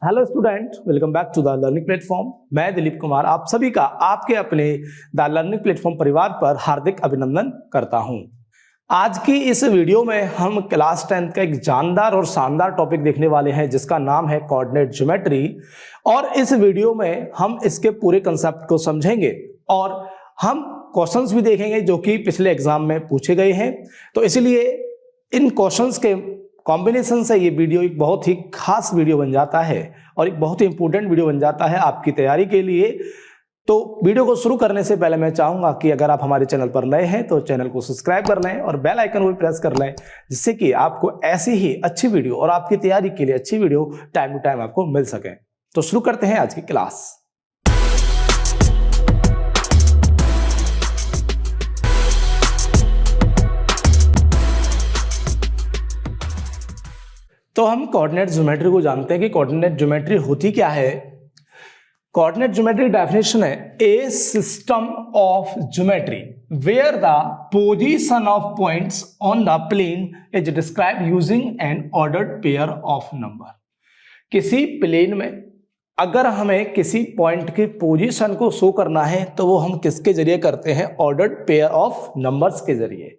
Hello student, welcome back to the learning platform. मैं दिलीप कुमार आप सभी का आपके अपने द लर्निंग प्लेटफॉर्म परिवार पर हार्दिक अभिनंदन करता हूं। आज की इस वीडियो में हम क्लास 10 का एक जानदार और शानदार टॉपिक देखने वाले हैं जिसका नाम है कोऑर्डिनेट ज्योमेट्री। और इस वीडियो में हम इसके पूरे कंसेप्ट को समझेंगे और हम क्वेश्चंस भी देखेंगे जो कि पिछले एग्जाम में पूछे गए हैं। तो इसलिए इन क्वेश्चंस के कॉम्बिनेशन से ये वीडियो एक बहुत ही खास वीडियो बन जाता है और एक बहुत ही इंपॉर्टेंट वीडियो बन जाता है आपकी तैयारी के लिए। तो वीडियो को शुरू करने से पहले मैं चाहूंगा कि अगर आप हमारे चैनल पर नए हैं तो चैनल को सब्सक्राइब कर लें और बेल आइकन को भी प्रेस कर लें, जिससे कि आपको ऐसी ही अच्छी वीडियो और आपकी तैयारी के लिए अच्छी वीडियो टाइम टू टाइम आपको मिल सके। तो शुरू करते हैं आज की क्लास। तो हम कोऑर्डिनेट ज्योमेट्री को जानते हैं कि कोऑर्डिनेट ज्योमेट्री होती क्या है। कोऑर्डिनेट ज्योमेट्री डेफिनेशन है a system of geometry where the position of points on the plane is describe using an ordered pair of number. किसी प्लेन में अगर हमें किसी पॉइंट की पोजीशन को शो करना है तो वो हम किसके जरिए करते हैं? ऑर्डर्ड पेयर ऑफ नंबर्स के जरिए।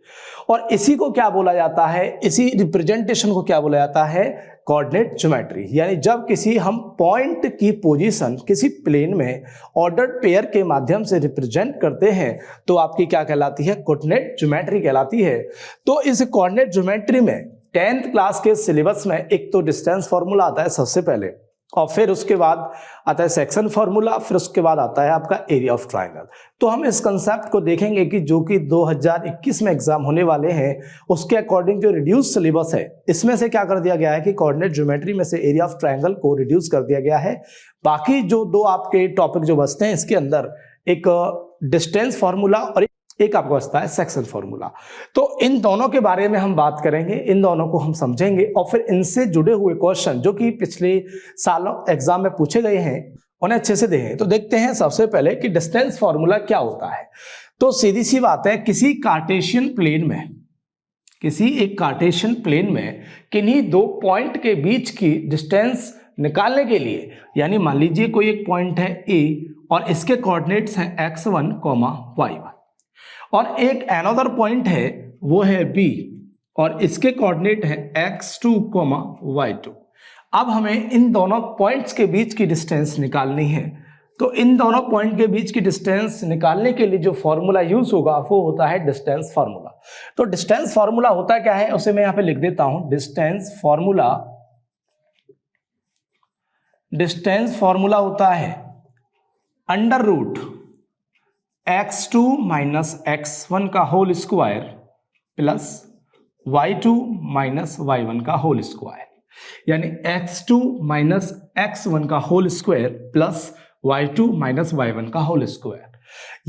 और इसी को क्या बोला जाता है? इसी रिप्रेजेंटेशन को क्या बोला जाता है? Coordinate geometry. यानी जब किसी हम पॉइंट की पोजीशन किसी प्लेन में ऑर्डर्ड पेयर के माध्यम से रिप्रेजेंट करते हैं तो आपकी क्या कहलाती है? कोऑर्डिनेट ज्योमेट्री कहलाती है। तो इस कोऑर्डिनेट ज्योमेट्री में 10th क्लास के सिलेबस में एक तो डिस्टेंस फॉर्मूला आता है सबसे पहले, और फिर उसके बाद आता है सेक्शन फॉर्मूला, फिर उसके बाद आता है आपका एरिया ऑफ ट्रायंगल। तो हम इस कंसेप्ट को देखेंगे कि जो कि 2021 में एग्जाम होने वाले हैं उसके अकॉर्डिंग जो रिड्यूस सिलेबस है इसमें से क्या कर दिया गया है कि कोऑर्डिनेट ज्योमेट्री में से एरिया ऑफ ट्रायंगल को रिड्यूस कर दिया गया है। बाकी जो दो आपके टॉपिक जो बचते हैं इसके अंदर एक डिस्टेंस फॉर्मूला और एक आपको बचता है सेक्शन फॉर्मूला। तो इन दोनों के बारे में हम बात करेंगे, इन दोनों को हम समझेंगे और फिर इनसे जुड़े हुए क्वेश्चन जो कि पिछले सालों एग्जाम में पूछे गए हैं उन्हें अच्छे से देखें। तो देखते हैं सबसे पहले कि डिस्टेंस फॉर्मूला क्या होता है। तो सीधी सी बात है, किसी कार्टेशियन प्लेन में किन्हीं दो पॉइंट के बीच की डिस्टेंस निकालने के लिए, यानी मान लीजिए कोई एक पॉइंट है ए और इसके कोऑर्डिनेट्स हैं x1, y1 और एक अनदर पॉइंट है वो है B और इसके कोऑर्डिनेट है x2, y2। अब हमें इन दोनों पॉइंट्स के बीच की डिस्टेंस निकालनी है। तो इन दोनों पॉइंट के बीच की डिस्टेंस निकालने के लिए जो फॉर्मूला यूज होगा वो होता है डिस्टेंस फॉर्मूला। तो डिस्टेंस फॉर्मूला होता क्या है उसे मैं यहां पे लिख देता हूं। डिस्टेंस फॉर्मूला होता है under root x2 minus x1 का whole square plus y2 minus y1 का होल स्क्वायर, यानी x2 माइनस x1 का whole square plus y2 minus y1 का होल स्क्वायर।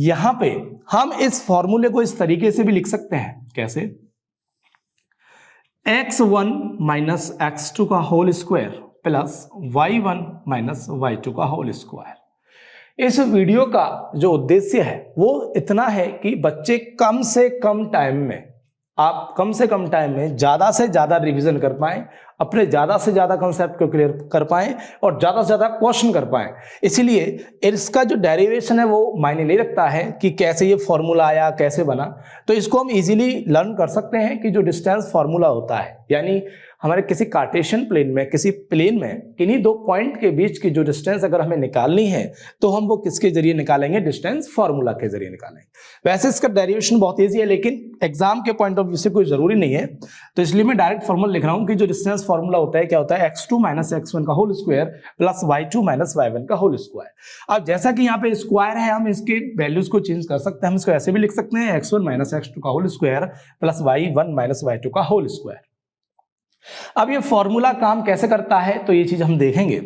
यहां पे हम इस फॉर्मूले को इस तरीके से भी लिख सकते हैं। कैसे? x1 माइनस x2 का whole square plus y1 minus y2 का होल स्क्वायर। इस वीडियो का जो उद्देश्य है वो इतना है कि बच्चे कम से कम टाइम में ज्यादा से ज्यादा रिवीजन कर पाएं, अपने ज्यादा से ज्यादा कंसेप्ट को क्लियर कर पाएं और ज्यादा से ज्यादा क्वेश्चन कर पाएं। इसीलिए इसका जो डेरिवेशन है वो मायने नहीं रखता है कि कैसे ये फॉर्मूला आया, कैसे बना। तो इसको हम इजीली लर्न कर सकते हैं कि जो डिस्टेंस फॉर्मूला होता है, यानी हमारे किसी कार्टेशियन प्लेन में किसी प्लेन में किन्हीं दो पॉइंट के बीच की जो डिस्टेंस अगर हमें निकालनी है तो हम वो किसके जरिए निकालेंगे? डिस्टेंस फॉर्मूला के जरिए निकालेंगे। वैसे इसका डेरिवेशन बहुत ईजी है लेकिन एग्जाम के पॉइंट ऑफ व्यू से कोई जरूरी नहीं है, तो इसलिए मैं डायरेक्ट फॉर्मूला लिख रहा हूं कि जो डिस्टेंस फॉर्मूला होता है क्या होता है? x2 माइनस x1 का whole square plus y2 minus y1 का होल स्क्वायर। अब जैसा कि यहाँ पे स्क्वायर है हम इसके वैल्यूज को चेंज कर सकते हैं। हम इसको ऐसे भी लिख सकते हैं x1 माइनस x2 का whole square plus y1 minus y2 का होल स्क्वायर। अब ये फॉर्मूला काम कैसे करता है तो ये चीज हम देखेंगे।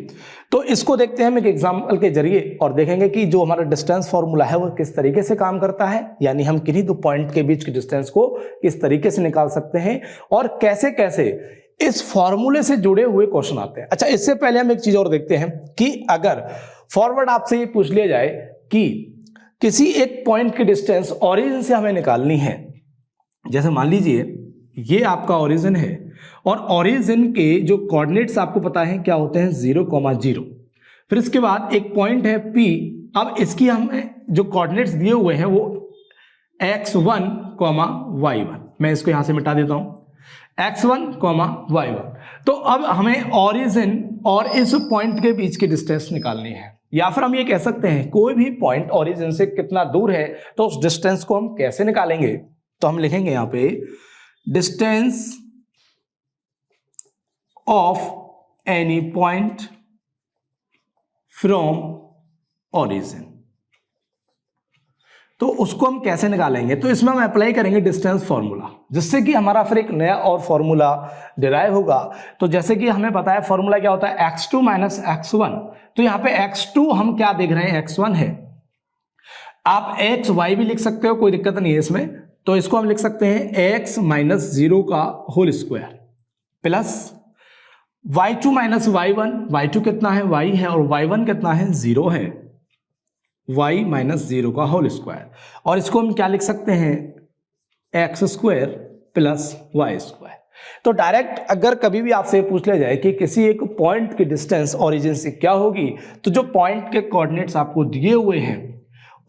तो इसको देखते हैं हम एक एग्जांपल के जरिए और देखेंगे कि जो हमारा डिस्टेंस फॉर्मूला है वो किस तरीके से काम करता है, यानी हम किन्हीं दो पॉइंट के बीच की डिस्टेंस को किस तरीके से निकाल सकते हैं और कैसे कैसे इस फॉर्मूले से जुड़े हुए क्वेश्चन आते हैं। अच्छा, इससे पहले हम एक चीज और देखते हैं कि अगर फॉरवर्ड आपसे ये पूछ लिया जाए कि किसी एक पॉइंट की डिस्टेंस ओरिजिन से हमें निकालनी है, जैसे मान लीजिए ये आपका ओरिजिन है और ओरिजिन के जो कोऑर्डिनेट्स आपको पता है क्या होते हैं 0,0। फिर इसके बाद एक पॉइंट है P। अब इसकी हमें जो कोऑर्डिनेट्स दिए हुए हैं वो x1, y1। मैं इसको यहां से मिटा देता हूं, x1, y1। तो अब हमें ओरिजिन और इस पॉइंट के बीच की डिस्टेंस निकालनी है, या फिर हम ये कह सकते हैं कोई भी पॉइंट ओरिजिन से कितना दूर है तो उस डिस्टेंस को हम कैसे निकालेंगे। तो हम लिखेंगे यहां पे distance of any point from origin. तो उसको हम कैसे निकालेंगे, तो इसमें हम अप्लाई करेंगे डिस्टेंस फॉर्मूला, जिससे कि हमारा फिर एक नया और फॉर्मूला डिराइव होगा। तो जैसे कि हमें पता है फॉर्मूला क्या होता है, x2 माइनस x1। तो यहां पे x2 हम क्या देख रहे हैं, x1 है। आप xy भी लिख सकते हो, कोई दिक्कत नहीं है इसमें। तो इसको हम लिख सकते हैं x माइनस 0 का whole square plus y2 minus y1। y2 कितना है, y है, और y1 कितना है, 0 है, y माइनस 0 का होल स्क्वायर। और इसको हम क्या लिख सकते हैं, x square plus y square. तो डायरेक्ट अगर कभी भी आपसे पूछ लिया जाए कि किसी एक पॉइंट की डिस्टेंस ओरिजिन से क्या होगी, तो जो पॉइंट के कोऑर्डिनेट्स आपको दिए हुए हैं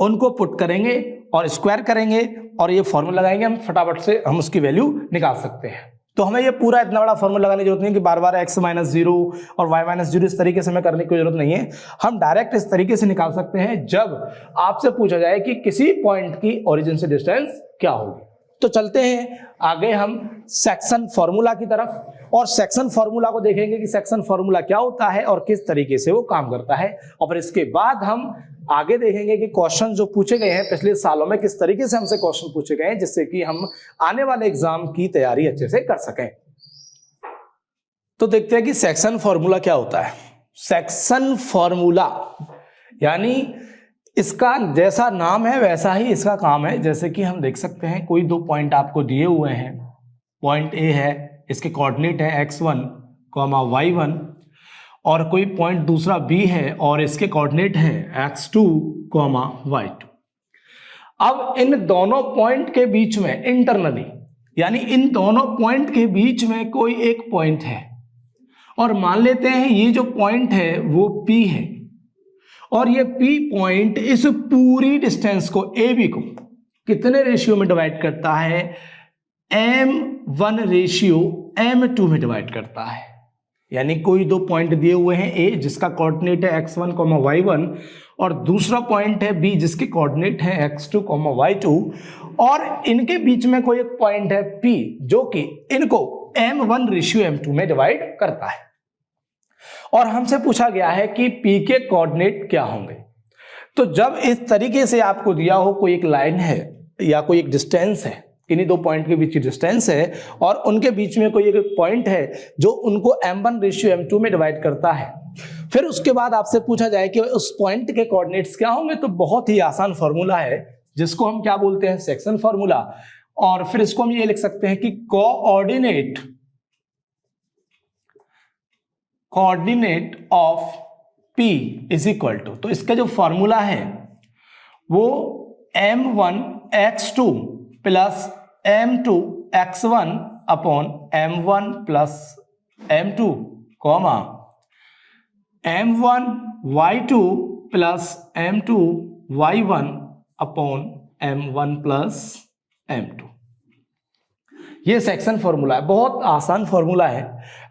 उनको पुट करेंगे और स्क्वायर करेंगे और ये फॉर्मूला लगाएंगे, हम फटाफट से हम उसकी वैल्यू निकाल सकते हैं। तो हमें ये पूरा इतना बड़ा फॉर्मूला लगाने की जरूरत नहीं है कि बार बार x माइनस 0 और y माइनस 0 इस तरीके से हमें करने की जरूरत नहीं है। हम डायरेक्ट इस तरीके से निकाल सकते हैं जब आपसे पूछा जाए कि किसी पॉइंट की ओरिजिन से डिस्टेंस क्या होगी। तो चलते हैं आगे हम सेक्शन फॉर्मूला की तरफ, और सेक्शन फॉर्मूला को देखेंगे कि सेक्शन फॉर्मूला क्या होता है और किस तरीके से वो काम करता है। और फिर इसके बाद हम आगे देखेंगे कि क्वेश्चन जो पूछे गए हैं पिछले सालों में किस तरीके से हमसे क्वेश्चन पूछे गए हैं, जिससे कि हम आने वाले एग्जाम की तैयारी अच्छे से कर सकें। तो देखते हैं कि सेक्शन फॉर्मूला क्या होता है। सेक्शन फॉर्मूला यानी इसका जैसा नाम है वैसा ही इसका काम है। जैसे कि हम देख सकते हैं कोई दो पॉइंट आपको दिए हुए हैं, पॉइंट ए है, इसके कोऑर्डिनेट है x1, y1, और कोई पॉइंट दूसरा B है और इसके कोऑर्डिनेट है x2, y2। अब इन दोनों पॉइंट के बीच में इंटरनली, यानी इन दोनों पॉइंट के बीच में कोई एक पॉइंट है, और मान लेते हैं ये जो पॉइंट है वो P है, और ये P पॉइंट इस पूरी डिस्टेंस को AB को कितने रेशियो में डिवाइड करता है, m1 रेशियो m2 में डिवाइड करता है। यानी कोई दो पॉइंट दिए हुए हैं A जिसका कोऑर्डिनेट है x1, y1, और दूसरा पॉइंट है B जिसके कोऑर्डिनेट है x2, y2, और इनके बीच में कोई एक पॉइंट है P जो कि इनको m1 रेशियो m2 में डिवाइड करता है। और हमसे पूछा गया है कि P के कोऑर्डिनेट क्या होंगे। तो जब इस तरीके से आपको दिया हो कोई एक लाइन है या कोई एक डिस्टेंस है, किन्हीं दो पॉइंट के बीच की डिस्टेंस है और उनके बीच में कोई एक पॉइंट है जो उनको m1 रेशियो m2 में डिवाइड करता है, फिर उसके बाद आपसे पूछा जाए कि उस पॉइंट के कोऑर्डिनेट्स क्या होंगे, तो बहुत ही आसान फॉर्मूला है जिसको हम क्या बोलते हैं, सेक्शन फॉर्मूला। और फिर इसको हम ये लिख सकते हैं कि coordinate of P is equal to, तो इसका जो फॉर्मूला है वो m1 x2 plus m2 x1 upon m1 plus m2 comma m1 y2 plus m2 y1 upon m1 plus m2। ये सेक्शन फॉर्मूला है, बहुत आसान फॉर्मूला है।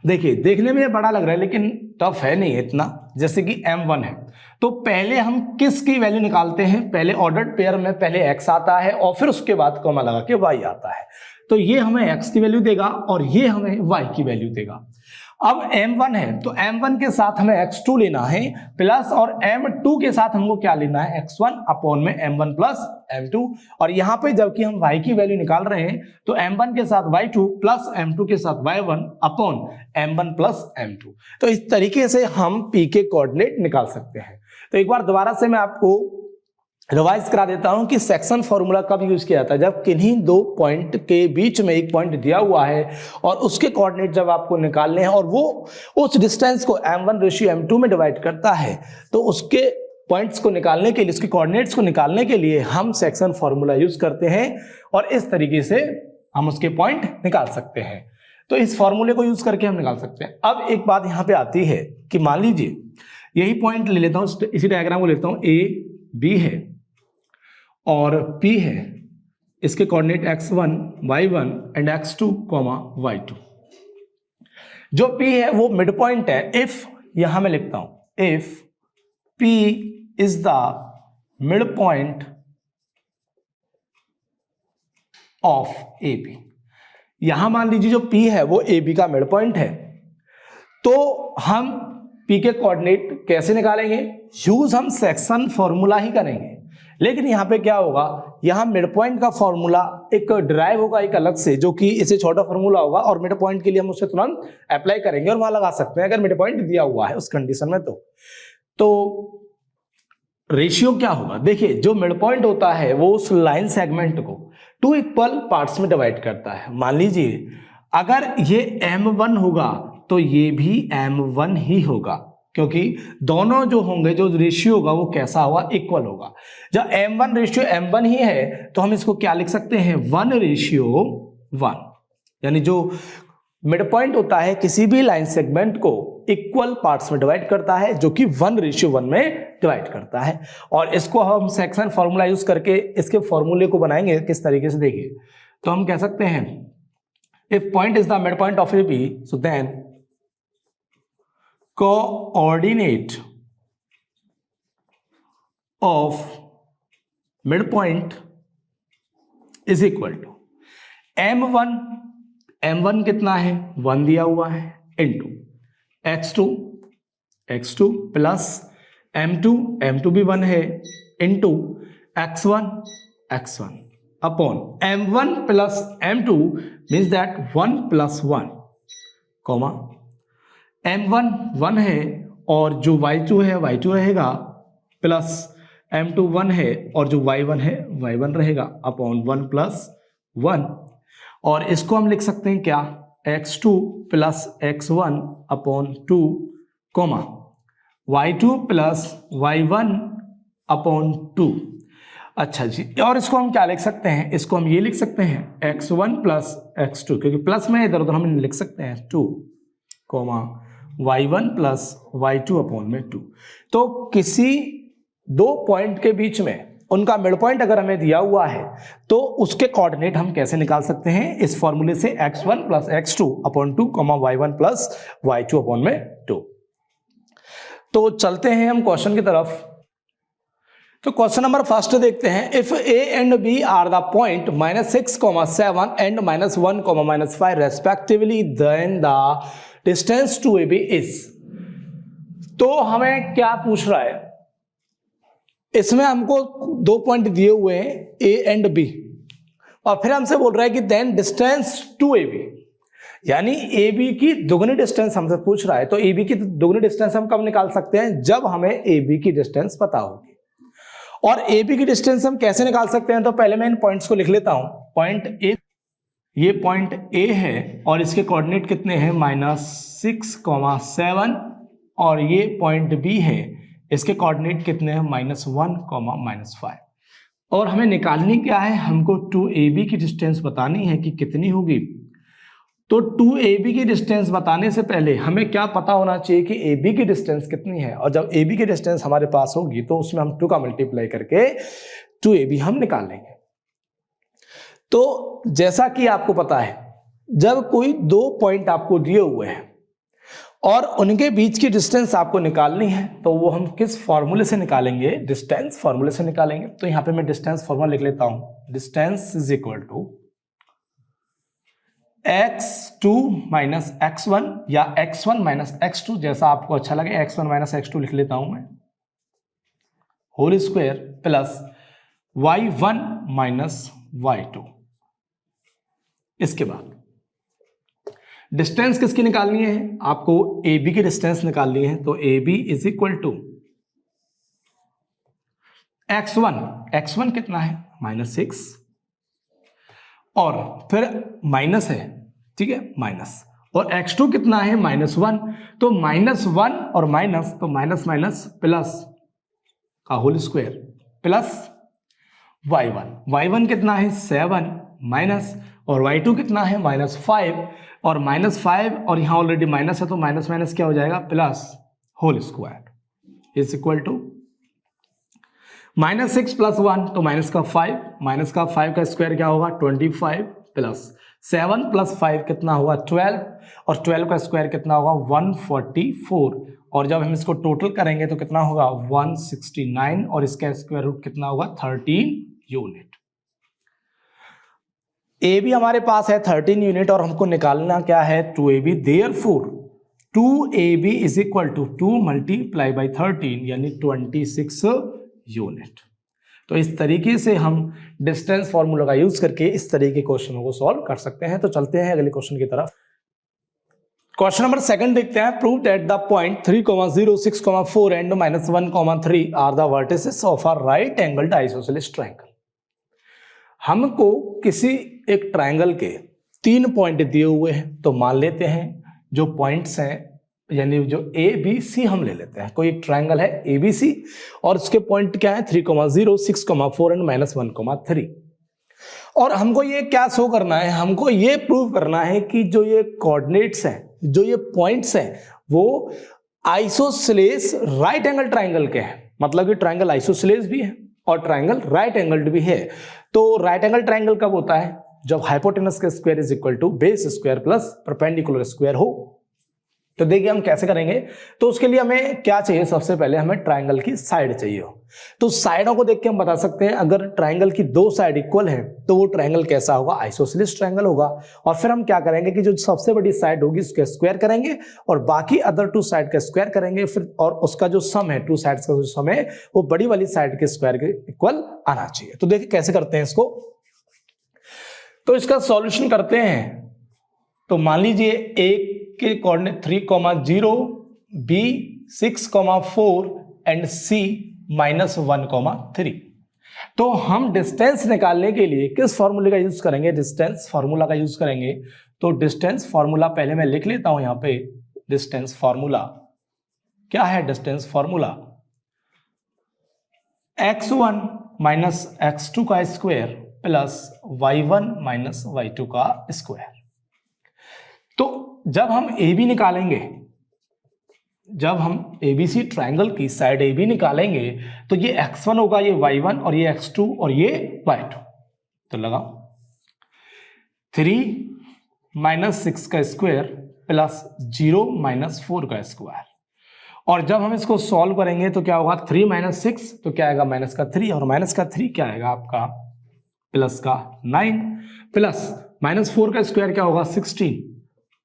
देखिए देखने में ये बड़ा लग रहा है लेकिन टफ है नहीं इतना। जैसे कि m1 है तो पहले हम किसकी वैल्यू निकालते हैं, पहले ऑर्डर्ड पेयर में पहले x आता है और फिर उसके बाद कॉमा लगा के y आता है। तो ये हमें x की वैल्यू देगा और ये हमें y की वैल्यू देगा। अब m1 है तो m1 के साथ हमें x2 लेना है प्लस, और m2 के साथ हमको क्या लेना है, x1 अपॉन में m1 प्लस m2। और यहाँ पे जबकि हम y की वैल्यू निकाल रहे हैं तो m1 के साथ y2 प्लस m2 के साथ y1 upon m1 plus m2। तो इस तरीके से हम p के कोऑर्डिनेट निकाल सकते हैं। तो एक बार दोबारा से मैं आपको रिवाइज करा देता हूं कि सेक्शन फॉर्मूला कब यूज किया जाता है, जब किन्हीं दो पॉइंट के बीच में एक पॉइंट दिया हुआ है और उसके कोऑर्डिनेट जब आपको निकालने हैं और वो उस डिस्टेंस को m1 रेशियो m2 में डिवाइड करता है, तो उसके पॉइंट्स को निकालने के लिए, उसके कोऑर्डिनेट्स को निकालने के लिए हम सेक्शन फॉर्मूला यूज करते हैं और इस तरीके से हम उसके पॉइंट निकाल सकते हैं। तो इस फॉर्मूले को यूज करके हम निकाल सकते हैं। अब एक बात यहां पे आती है कि मान लीजिए यही पॉइंट ले लेता हूं, इसी डायग्राम को लेता हूं, ए बी है और पी है, इसके coordinate x1 y1 and x2 y2। जो P है वो मिड पॉइंट है। इफ, यहां मैं लिखता हूं, if P is the mid point of AB। यहां मान लीजिए जो P है वो AB का मिड पॉइंट है, तो हम P के कोऑर्डिनेट कैसे निकालेंगे? यूज हम सेक्शन फॉर्मूला ही करेंगे। लेकिन यहां पे क्या होगा, यहां मिड पॉइंट का फॉर्मूला एक डिराइव होगा एक अलग से, जो कि इससे छोटा फॉर्मूला होगा, और मिड पॉइंट के लिए हम उसे तुरंत अप्लाई करेंगे और वहां लगा सकते हैं अगर मिड पॉइंट दिया हुआ है उस कंडीशन में। तो रेशियो क्या होगा? देखिए, जो मिड पॉइंट होता है वो उस लाइन सेगमेंट को 2 इक्वल पार्ट्स में डिवाइड करता है। मान लीजिए अगर ये M1 होगा तो ये भी M1 ही होगा, क्योंकि दोनों जो होंगे, जो रेशियो होगा वो कैसा होगा? इक्वल होगा। जब M1 रेशियो M1 ही है तो हम इसको क्या लिख सकते हैं? 1:1। यानी जो मिड पॉइंट होता है किसी भी लाइन सेगमेंट को इक्वल पार्ट्स में डिवाइड करता है, जो कि 1:1 में डिवाइड करता है। और इसको हम सेक्शन फॉर्मूला यूज करके इसके फॉर्मूले को बनाएंगे किस तरीके से, देखिए। तो हम कह सकते हैं if point is the mid point of AB, so then coordinate of midpoint is equal to M1 कितना है? 1 दिया हुआ है, इंटू x2 प्लस M2 भी 1 है, into x1 upon M1 plus M2 means that 1 plus 1, comma M1 1 है और जो y2 है y2 रहेगा, प्लस M2 1 है और जो y1 है y1 रहेगा, अपॉन 1 प्लस 1। और इसको हम लिख सकते हैं क्या? x2 plus x1 upon 2, comma y2 plus y1 upon 2। अच्छा जी, और इसको हम क्या लिख सकते हैं? इसको हम ये लिख सकते हैं x1 प्लस x2, क्योंकि प्लस में इधर उधर हम लिख सकते हैं 2, coma y1 plus y2 upon में 2। तो किसी दो पॉइंट के बीच में उनका मिड पॉइंट अगर हमें दिया हुआ है तो उसके कोऑर्डिनेट हम कैसे निकाल सकते हैं? इस फॉर्मूले से x1 plus x2 upon 2, y1 plus y2 upon में 2। तो चलते हैं हम क्वेश्चन की तरफ। तो क्वेश्चन नंबर फर्स्ट देखते हैं। If A and B are the point -6, 7 and -1, -5 respectively, then the distance to AB is. तो हमें क्या पूछ रहा है? इसमें हमको 2 पॉइंट दिए हुए हैं A एंड B, और फिर हमसे बोल रहा है कि देन डिस्टेंस टू AB, यानी AB की दुगनी डिस्टेंस हमसे पूछ रहा है। तो AB की दुगनी डिस्टेंस हम कब निकाल सकते हैं? जब हमें AB की डिस्टेंस पता होगी। और AB की डिस्टेंस हम कैसे निकाल सकते हैं? तो पहले मैं इन पॉइंट्स को लिख लेता हूं। पॉइंट A, ये पॉइंट A है और इसके कोऑर्डिनेट कितने हैं? -6, 7, और ये पॉइंट B है, इसके कोऑर्डिनेट कितने हैं? -1, -5। और हमें निकालनी क्या है? हमको 2AB की डिस्टेंस बतानी है कि कितनी होगी। तो 2AB की डिस्टेंस बताने से पहले हमें क्या पता होना चाहिए कि AB की डिस्टेंस कितनी है, और जब AB की डिस्टेंस हमारे पास होगी तो उसमें हम 2 का मल्टीप्लाई करके 2AB हम निकाल लेंगे। तो जैसा कि आपको पता है, जब कोई 2 पॉइंट आपको दिए हुए हैं और उनके बीच की डिस्टेंस आपको निकालनी है, तो वो हम किस फॉर्मूले से निकालेंगे? डिस्टेंस फॉर्मूले से निकालेंगे। तो यहां पे मैं डिस्टेंस फॉर्मूला लिख लेता हूं। Distance is equal to x2 minus x1 या x1 माइनस x2, जैसा आपको अच्छा लगे। x1 माइनस x2 लिख लेता हूं मैं, whole square, plus y1 minus y2। इसके बाद डिस्टेंस किसकी निकालनी है? आपको AB की डिस्टेंस निकालनी है। तो AB is equal to x1 कितना है? -6, और फिर माइनस है, ठीक है, माइनस, और x2 कितना है? -1। तो -1 और माइनस, तो माइनस माइनस प्लस का होल स्क्वायर, प्लस y1 कितना है? 7, माइनस और y2 कितना है -5, और -5 और यहाँ ऑलरेडी माइनस है तो माइनस माइनस क्या हो जाएगा plus whole square is equal to -6 + 1 तो माइनस का 5 का स्क्वायर क्या होगा 25 प्लस 7 + 5 कितना होगा 12, और 12 का स्क्वायर कितना होगा 144, और जब हम इसको टोटल करेंगे तो कितना होगा 169, और इसका स्क्वायर रूट कितना होगा 13 यूनिट। ए बी हमारे पास है 13 यूनिट और हमको निकालना क्या है 2ab, therefore 2ab is equal to 2 × 13 यानी 26 यूनिट। तो इस तरीके से हम डिस्टेंस फॉर्मूला का यूज करके इस तरीके के क्वेश्चनों को सॉल्व कर सकते हैं। तो चलते हैं अगले क्वेश्चन की तरफ। क्वेश्चन नंबर 2 देखते हैं। Prove that the point 3, 6, 4 and -1, 3 are the vertices of a right angled isosceles triangle. हमको किसी एक ट्रायंगल के 3 पॉइंट दिए हुए हैं, तो मान लेते हैं जो पॉइंट्स हैं यानी जो ए बी सी हम ले लेते हैं। कोई एक ट्रायंगल है ए बी सी और उसके पॉइंट क्या है 3, 6, 4 एंड -1, 3, और हमको ये क्या शो करना है, हमको ये प्रूव करना है कि जो ये कोऑर्डिनेट्स हैं, जो ये पॉइंट्स हैं, वो आइसोसेलेस राइट एंगल ट्रायंगल के हैं। मतलब कि ट्रायंगल आइसोसेलेस भी है और ट्रायंगल राइट एंगल्ड भी है। तो राइट एंगल ट्रायंगल कब होता है जब हाइपोटेनस का square is equal to base square plus perpendicular square हो। तो देखिए हम कैसे करेंगे। तो उसके लिए हमें क्या चाहिए, सबसे पहले हमें ट्रायंगल की साइड चाहिए हो। तो साइडों को देख के हम बता सकते हैं अगर ट्रायंगल की 2 साइड इक्वल है तो वो ट्रायंगल कैसा होगा, आइसोसेलेस ट्रायंगल होगा। और फिर हम क्या करेंगे कि जो सबसे बड़ी साइड होगी उसका स्क्वायर करेंगे और बाकी अदर 2 साइड का स्क्वायर करेंगे फिर, और उसका जो सम है 2 साइड्स का जो सम है वो बड़ी वाली साइड के स्क्वायर के इक्वल आना चाहिए। तो देखिए कैसे करते हैं इसको। तो इसका सॉल्यूशन करते हैं। तो मान लीजिए ए के कोऑर्डिनेट 3, 0, बी 6, 4 एंड सी -1, 3। तो हम डिस्टेंस निकालने के लिए किस फॉर्मूले का यूज करेंगे, डिस्टेंस फॉर्मूला का यूज करेंगे। तो डिस्टेंस फॉर्मूला पहले मैं लिख लेता हूं यहां पे। डिस्टेंस फॉर्मूला क्या है, डिस्टेंस फॉर्मूला x1 - x2 का स्क्वायर प्लस y1 - y2 का स्क्वायर। तो जब हम ए बी निकालेंगे, जब हम एबीसी ट्रायंगल की साइड ए बी निकालेंगे तो ये x1 होगा, ये y1 और ये x2 और ये y2। तो लगाओ 3 - 6 का स्क्वायर प्लस 0 - 4 का स्क्वायर। और जब हम इसको सॉल्व करेंगे तो क्या होगा 3 - 6 तो क्या आएगा -3, और -3 क्या आएगा आपका +9, प्लस -4 का स्क्वायर क्या होगा 16,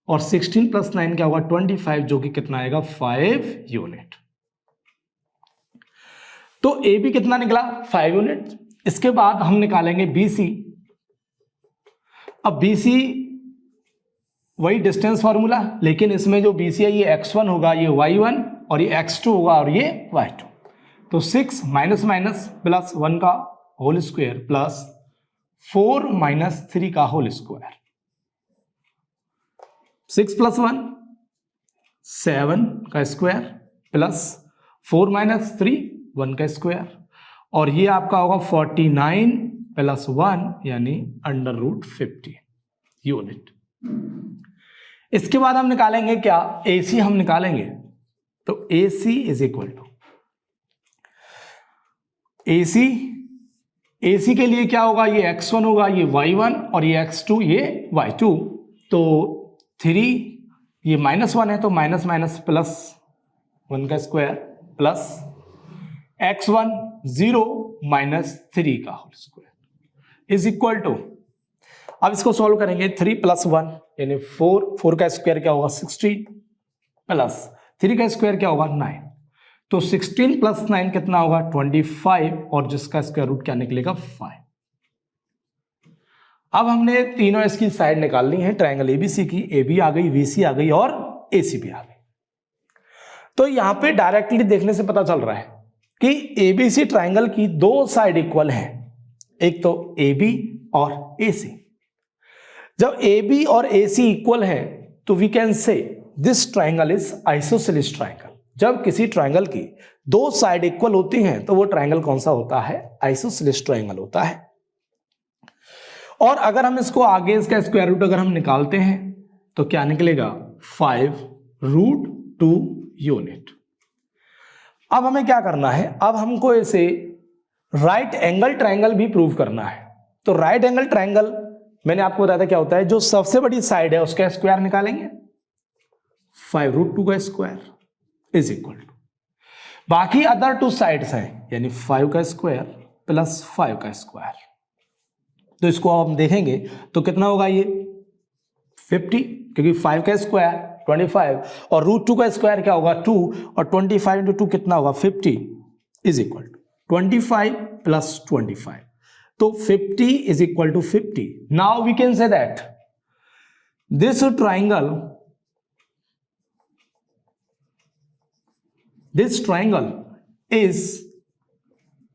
और 16 + 9 क्या होगा 25, जो कि कितना आएगा 5 यूनिट। तो ए बी कितना निकला 5 यूनिट। इसके बाद हम निकालेंगे बी सी। अब बी सी वही डिस्टेंस फॉर्मूला, लेकिन इसमें जो बी सी है ये x1 होगा, ये y1 और ये x2 होगा और ये y2। तो 6 माइनस प्लस 1 का होल स्क्वायर प्लस 4 - 3 का होल स्क्वायर। 6 + 1 7 का स्क्वायर प्लस 4 - 3 1 का स्क्वायर, और ये आपका होगा 49 + 1 यानी √50 यूनिट। इसके बाद हम निकालेंगे क्या, AC हम निकालेंगे। तो AC is equal to AC के लिए क्या होगा, ये x1 होगा, ये y1 और ये x2 ये y2। तो 3 ये -1 है तो माइनस प्लस 1 का स्क्वायर प्लस x1 0 - 3 का whole square is equal to, अब इसको सॉल्व करेंगे 3 + 1 यानी 4 का स्क्वायर क्या होगा 16 प्लस 3 का स्क्वायर क्या होगा 9। तो 16 + 9 कितना होगा 25, और जिसका स्क्वायर रूट क्या निकलेगा 5। अब हमने तीनों इसकी साइड निकालनी है ट्रायंगल एबीसी की। AB आ गई, VC आ गई और AC भी आ गई। तो यहां पे डायरेक्टली देखने से पता चल रहा है कि एबीसी ट्रायंगल की 2 साइड इक्वल हैं, एक तो AB और AC। जब AB और AC इक्वल है तो we can say this triangle is isosceles triangle. जब किसी ट्रायंगल की 2 साइड इक्वल होती हैं तो वो ट्रायंगल कौन सा होता है, आइसोसेलेस ट्रायंगल होता है। और अगर हम इसको आगे इसका स्क्वायर रूट अगर हम निकालते हैं तो क्या निकलेगा 5√2 यूनिट। अब हमें क्या करना है, अब हमको इसे राइट एंगल ट्रायंगल भी प्रूव करना है। तो राइट एंगल ट्रायंगल मैंने आपको बताया था क्या होता है, जो सबसे बड़ी साइड है उसका स्क्वायर निकालेंगे, 5√2 का स्क्वायर इज इक्वल टू बाकी अदर टू साइड्स हैं यानी 5 का स्क्वायर प्लस 5 का स्क्वायर। तो इसको अब हम देखेंगे तो कितना होगा ये 50, क्योंकि 5 का स्क्वायर 25 और √2 का स्क्वायर क्या होगा 2 और 25 इंटू 2 कितना होगा 50 इज इक्वल टू 25 प्लस 25। तो 50 is equal to 50। Now we can say that this triangle is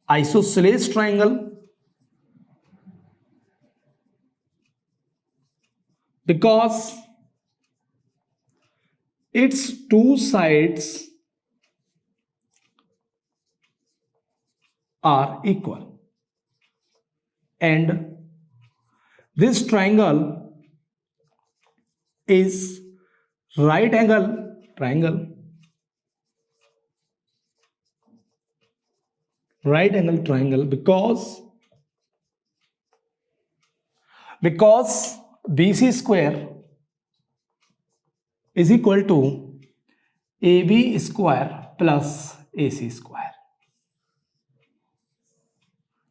isosceles triangle because its two sides are equal, and this triangle is right angle triangle, right angle triangle because BC square is equal to AB square plus AC square।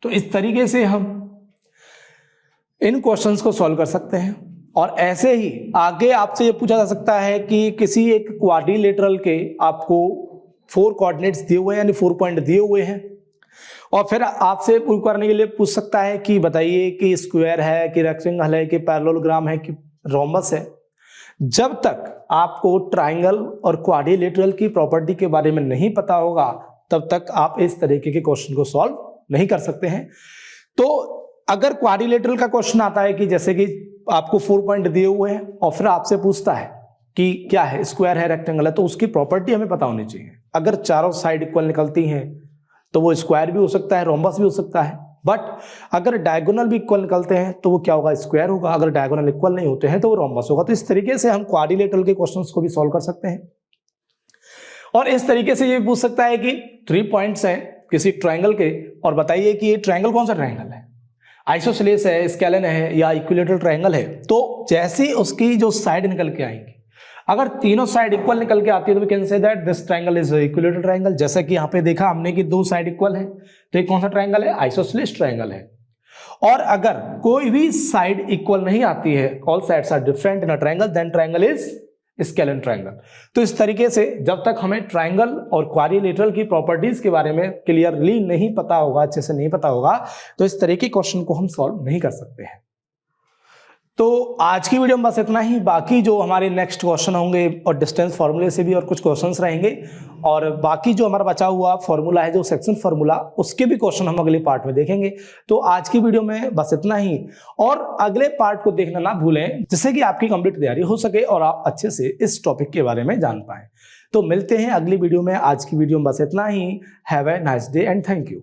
तो इस तरीके से हम इन questions को solve कर सकते हैं। और ऐसे ही आगे आपसे ये पूछा जा सकता है कि किसी एक क्वाड्रिलेटरल के आपको 4 कोऑर्डिनेट्स दिए हुए हैं यानी 4 पॉइंट दिए हुए हैं, और फिर आपसे प्रूव करने के लिए पूछ सकता है कि बताइए कि स्क्वायर है कि रेक्टेंगल है कि पैरेललोग्राम है कि रोम्बस है। जब तक आपको ट्राइंगल और क्वाड्रिलेटरल की प्रॉपर्टी के बारे में नहीं पता होगा तब तक आप इस तरीके के क्वेश्चन को सॉल्व नहीं कर सकते हैं। तो अगर क्वाड्रिलेटरल का क्वेश्चन आता है कि जैसे कि आपको 4 पॉइंट दिए हुए हैं और फिर आपसे पूछता है कि क्या है, स्क्वायर है रेक्टेंगल है, तो उसकी प्रॉपर्टी हमें पता होनी चाहिए। अगर चारों साइड इक्वल निकलती हैं तो वो स्क्वायर भी हो सकता है, रोम्बस भी हो सकता है, बट अगर डायगोनल भी इक्वल निकलते हैं तो वो क्या होगा, स्क्वायर होगा। अगर डायगोनल इक्वल नहीं होते हैं तो वो रोम्बस होगा। तो इस तरीके से हम क्वाड्रिलेटरल के क्वेश्चंस को भी सॉल्व कर सकते हैं। और इस तरीके से ये पूछ सकता है कि 3 पॉइंट्स हैं किसी ट्रायंगल के और बताइए कि ये ट्रायंगल कौन सा ट्रायंगल है, आइसोसेलेस है, स्केलन है या इक्विलेटरल ट्रायंगल है। तो जैसे उसकी जो साइड निकल के आएंगी, अगर तीनों साइड इक्वल निकल के आती है तो we can say that this triangle is equilateral triangle. जैसा कि यहाँ पे देखा हमने कि 2 साइड इक्वल है, तो ये कौन सा ट्रायंगल है, आइसोसेलेस ट्रायंगल है। और अगर कोई भी साइड इक्वल नहीं आती है, all sides are different in a triangle, then triangle is scalene triangle. तो इस तरीके से जब तक हमें ट्रायंगल और क्वाड्रिलेटरल की प्रॉपर्टीज के बारे में क्लियरली नहीं पता होगा, अच्छे से नहीं पता होगा, तो इस तरीके के क्वेश्चन को हम सॉल्व नहीं कर सकते हैं। तो आज की वीडियो में बस इतना ही। बाकी जो हमारे नेक्स्ट क्वेश्चन होंगे और डिस्टेंस फार्मूले से भी और कुछ क्वेश्चंस रहेंगे, और बाकी जो हमारा बचा हुआ फार्मूला है, जो सेक्शन फार्मूला, उसके भी क्वेश्चन हम अगले पार्ट में देखेंगे। तो आज की वीडियो में बस इतना ही, और अगले पार्ट को देखना ना भूलें, जिससे कि आपकी कंप्लीट तैयारी हो सके और आप अच्छे से इस टॉपिक के बारे में जान पाएं। तो मिलते हैं अगली वीडियो में। आज की वीडियो में बस इतना ही। Have a nice day and thank you.